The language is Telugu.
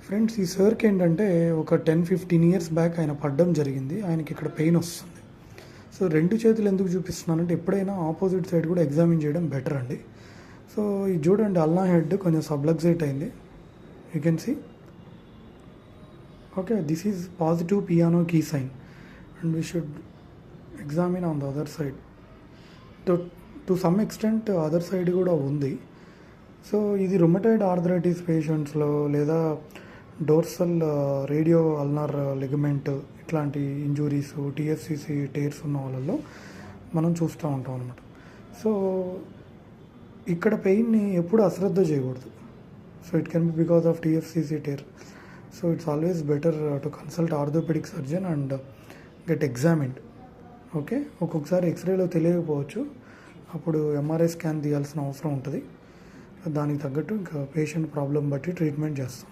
ఫ్రెండ్స్, ఈ సార్కి ఏంటంటే ఒక 10-15 ఇయర్స్ బ్యాక్ ఆయన పడడం జరిగింది. ఆయనకి ఇక్కడ పెయిన్ వస్తుంది. సో 2 చేతులు ఎందుకు చూపిస్తున్నానంటే ఎప్పుడైనా ఆపోజిట్ సైడ్ కూడా ఎగ్జామిన్ చేయడం బెటర్ అండి. సో ఇది చూడండి, అల్నా హెడ్ కొంచెం సబ్లక్సేట్ అయింది. You can see. Okay, this is positive piano key sign and we should examine on the other side. To some extent other side కూడా ఉంది. సో ఇది రుమటైడ్ ఆర్థరైటిస్ పేషెంట్స్లో లేదా డోర్సల్ రేడియో అల్నార్ లిగమెంట్ ఇట్లాంటి ఇంజురీస్, టీఎఫ్సిసి టేర్స్ ఉన్న వాళ్ళలో మనం చూస్తూ ఉంటాం అనమాట. సో ఇక్కడ పెయిన్ని ఎప్పుడు అశ్రద్ధ చేయకూడదు. So it can be because of TFCC tear. So it's always better to consult orthopaedic surgeon and get examined. Okay, ఒక్కొక్కసారి ఎక్స్రేలో తెలియకపోవచ్చు, అప్పుడు ఎంఆర్ఐ స్కాన్ తీయాల్సిన అవసరం ఉంటుంది. దానికి తగ్గట్టు ఇంకా పేషెంట్ ప్రాబ్లం బట్టి ట్రీట్మెంట్ చేస్తాం.